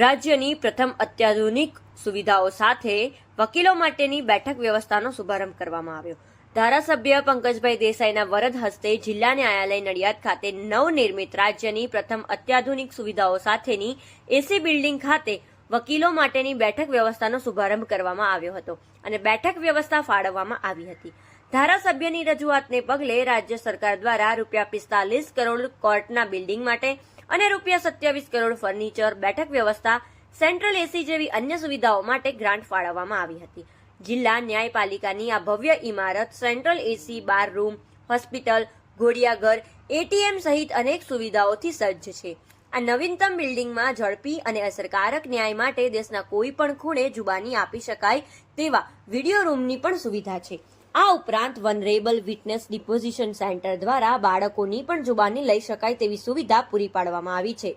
રાજ્યની પ્રથમ અત્યાધુનિક સુવિધાઓ સાથે વકીલો માટેની બેઠક વ્યવસ્થાનો શુભારંભ કરવામાં આવ્યો. ધારાસભ્ય પંકજભાઈ દેસાઈના વરદ હસ્તે જિલ્લા ન્યાયાલય નડિયાદ ખાતે નવનિર્મિત રાજ્યની પ્રથમ અત્યાધુનિક સુવિધાઓ સાથેની એસી બિલ્ડિંગ ખાતે વકીલો માટેની બેઠક વ્યવસ્થાનો શુભારંભ કરવામાં આવ્યો હતો અને બેઠક વ્યવસ્થા ફાળવવામાં આવી હતી. ધારાસભ્યની રજૂઆતને પગલે રાજ્ય સરકાર દ્વારા ₹45 કરોડ કોર્ટના બિલ્ડિંગ માટે અને ₹27 કરોડ ફર્નિચર, બેઠક વ્યવસ્થા, સેન્ટ્રલ એસી જેવી અન્ય સુવિધાઓ માટે ગ્રાન્ટ ફાળવવામાં આવી હતી. જિલ્લા ન્યાયપાલિકાની આ ભવ્ય ઇમારત સેન્ટ્રલ એસી, બાર રૂમ, હોસ્પિટલ, ઘોડિયાઘર, એટીએમ સહિત અનેક સુવિધાઓથી સજ્જ છે. આ નવીનતમ બિલ્ડિંગમાં ઝડપી અને અસરકારક ન્યાય માટે દેશના કોઈ પણ ખૂણે જુબાની આપી શકાય તેવા વિડીયો રૂમની પણ સુવિધા છે. આ ઉપરાંત વનરેબલ વિટનેસ ડિપોઝિશન સેન્ટર દ્વારા બાળકોની પણ જુબાની લઈ શકાય તેવી સુવિધા પૂરી પાડવામાં આવી છે.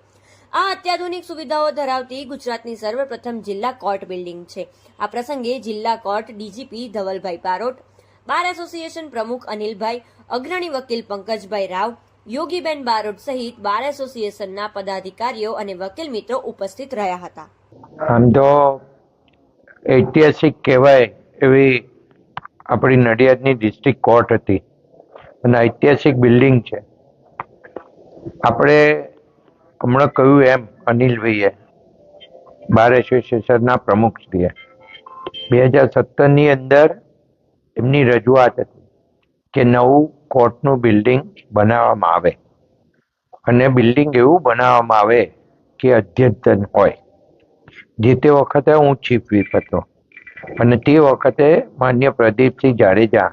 આ અત્યાધુનિક સુવિધાઓ ધરાવતી ગુજરાતની સર્વપ્રથમ જિલ્લા કોર્ટ બિલ્ડિંગ છે. આ પ્રસંગે જિલ્લા court DGP Dhavalbhai Barot, bar association પ્રમુખ અનિલભાઈ, અગ્રણી વકીલ પંકજભાઈ રાવ, યોગીબેન બારોટ સહિત બાર એસોસિએશનના પદાધિકારીઓ અને વકીલ મિત્રો ઉપસ્થિત રહ્યા હતા. આમ તો ઐતિહાસિક કહેવાય એવી આપણી નડિયાદની ડિસ્ટ્રિક્ટ કોર્ટ હતી અને ઐતિહાસિક બિલ્ડિંગ છે. આપણે હમણાં કહ્યું એમ અનિલભાઈએ, બાર એસોસિએશનના પ્રમુખશ્રીએ 2017ની અંદર એમની રજૂઆત હતી કે નવું કોર્ટનું બિલ્ડિંગ બનાવવામાં આવે અને બિલ્ડિંગ એવું બનાવવામાં આવે કે અદ્યતન હોય. જે તે વખતે હું ચીફ વ્હીપ હતો અને તે વખતે માન્ય પ્રદીપસિંહ જાડેજા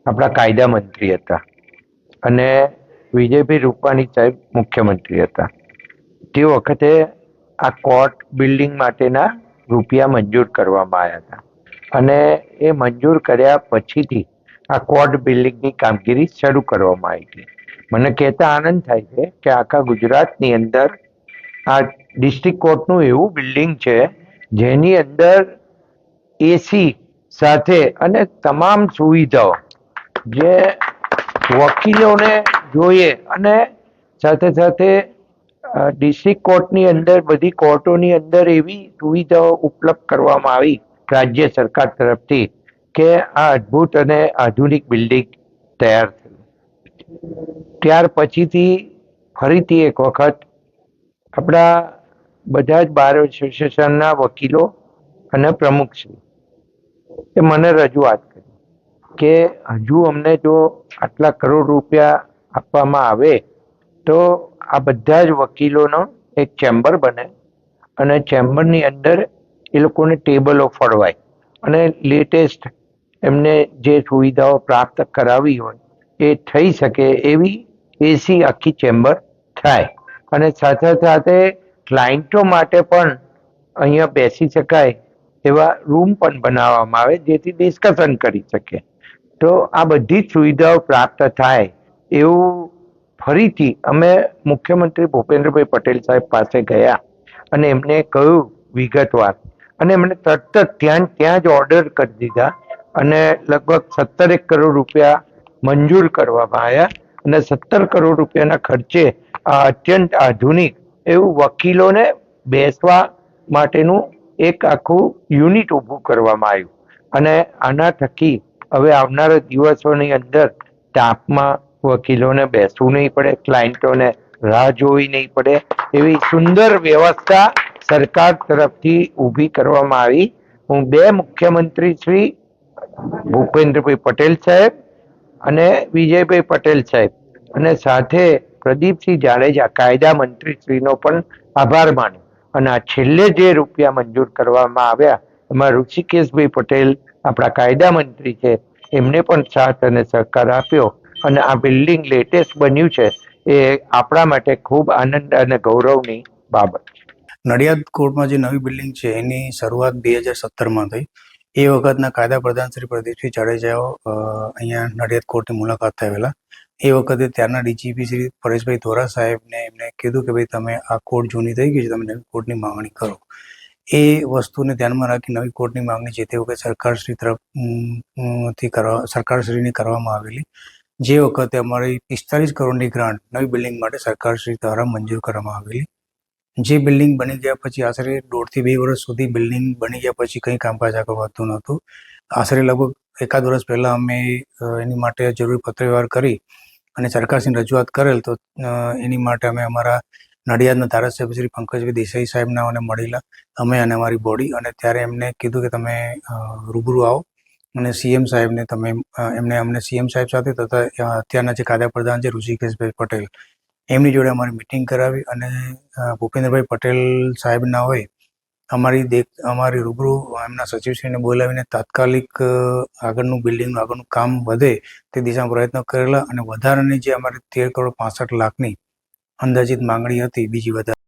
આપણા કાયદા મંત્રી હતા અને વિજયભાઈ રૂપાણી સાહેબ મુખ્યમંત્રી હતા. તે વખતે આ કોર્ટ બિલ્ડિંગ માટેના રૂપિયા મંજૂર કરવામાં આવ્યા હતા અને એ મંજૂર કર્યા પછીથી આ કોર્ટ બિલ્ડિંગની કામગીરી શરૂ કરવામાં આવી હતી. મને કહેતા આનંદ થાય છે કે આખા ગુજરાતની અંદર આ ડિસ્ટ્રિક્ટ કોર્ટનું એવું બિલ્ડિંગ છે જેની અંદર એસી સાથે અને તમામ સુવિધાઓ જે વકીલોને જોઈએ અને સાથે સાથે ડિસ્ટ્રિક્ટ કોર્ટની અંદર બધી કોર્ટોની અંદર એવી સુવિધાઓ ઉપલબ્ધ કરવામાં આવી રાજ્ય સરકાર તરફથી કે આ અદ્ભુત અને આધુનિક બિલ્ડિંગ તૈયાર થયું. ત્યાર પછીથી ફરીથી એક વખત આપણા બધા જ બાર એસોસિએશનના વકીલો અને પ્રમુખશ્રી એ મને રજૂઆત કરી કે હજુ અમને જો આટલા કરોડ રૂપિયા આપવામાં આવે તો આ બધા જ વકીલોનો એક ચેમ્બર બને અને ચેમ્બરની અંદર એ લોકોને ટેબલો ફળવાય અને લેટેસ્ટ એમને જે સુવિધાઓ પ્રાપ્ત કરાવી હોય એ થઈ શકે એવી એસી આખી ચેમ્બર થાય અને સાથે સાથે ક્લાયન્ટો માટે પણ અહીંયા બેસી શકાય એવા રૂમ પણ બનાવવામાં આવે જેથી ડિસ્કશન કરી શકે. તો આ બધી જ સુવિધાઓ પ્રાપ્ત થાય એવું ફરીથી અમે મુખ્યમંત્રી ભૂપેન્દ્રભાઈ પટેલ સાહેબ પાસે ગયા અને એમને કહ્યું વિગતવાર અને એમણે તરત જ ત્યાં જ ઓર્ડર કરી દીધા અને લગભગ 17 કરોડ રૂપિયા મંજૂર કરવામાં આવ્યા અને 17 કરોડ રૂપિયાના ખર્ચે આ અત્યંત આધુનિક એવું વકીલોને બેસવા માટેનું એક આખું યુનિટ ઊભું કરવામાં આવ્યું અને આના થકી હવે આવનારા દિવસોની અંદર તાપમાં વકીલોને બેસવું નહીં પડે, ક્લાયન્ટોને રાહ જોવી નહીં પડે એવી સુંદર વ્યવસ્થા સરકાર તરફથી ઊભી કરવામાં આવી. હું બે મુખ્યમંત્રી શ્રી ભૂપેન્દ્રભાઈ પટેલ સાહેબ અને વિજયભાઈ પટેલ સાહેબ અને સાથે પ્રદીપસિંહ જાડેજા કાયદા મંત્રીશ્રીનો પણ આભાર માનું અને આ છેલ્લે જે રૂપિયા મંજૂર કરવામાં આવ્યા એમાં ઋષિકેશભાઈ પટેલ આપણા કાયદા મંત્રી છે એમને પણ સાથ અને સહકાર આપ્યો અને આ બિલ્ડિંગ લેટેસ્ટ બન્યું છે એ આપણા માટે ખૂબ આનંદ અને ગૌરવની બાબત છે. નડિયાદ કોર્ટમાં જે નવી બિલ્ડિંગ છે એની શરૂઆત 2017માં થઈ. એ વખતના કાયદા પ્રધાન શ્રી પ્રદીપસિંહ જાડેજાઓ અહીંયા નડિયાદ કોર્ટની મુલાકાત આવેલા. એ વખતે ત્યારના ડીજીપી શ્રી પરેશભાઈ ધોરા સાહેબને એમને કીધું કે ભાઈ તમે આ કોર્ટ જૂની થઈ ગઈ છે, તમે નવી કોર્ટની માંગણી કરો. એ વસ્તુને ધ્યાનમાં રાખી નવી કોર્ટની માંગણી છે તે વખતે સરકારશ્રીની કરવામાં આવેલી. જે વખતે અમારી 45 કરોડની ગ્રાન્ટ નવી બિલ્ડિંગ માટે સરકારશ્રી દ્વારા મંજૂર કરવામાં આવેલી. જે બિલ્ડિંગ બની ગયા પછી આશરે 1.5 થી 2 વર્ષ સુધી બિલ્ડિંગ બની ગયા પછી કંઈ કામકાજ આગળ વધતું નહોતું. આશરે લગભગ 1 વર્ષ પહેલાં અમે એની માટે જરૂરી પત્રવ્યવહાર કરી અને સરકારશ્રીને રજૂઆત કરેલ તો એની માટે અમે અમારા નડિયાદના ધારાસભ્ય શ્રી પંકજભાઈ દેસાઈ સાહેબના અને મળેલા અમે અને અમારી બોડી, અને ત્યારે એમને કીધું કે તમે રૂબરૂ આવો અને સીએમ સાહેબને તમે એમને અમને સીએમ સાહેબ સાથે તથા અત્યારના જે કાયદા પ્રધાન છે ઋષિકેશભાઈ પટેલ એમની જોડે અમારી મિટિંગ કરાવી અને ભૂપેન્દ્રભાઈ પટેલ સાહેબના હોય અમારી રૂબરૂ એમના સચિવશ્રીને બોલાવીને તાત્કાલિક આગળનું બિલ્ડિંગનું આગળનું કામ વધે તે દિશામાં પ્રયત્નો કરેલા અને વધારાની જે અમારે 13 કરોડ 65 લાખની અંદાજિત માંગણી હતી બીજી વધારે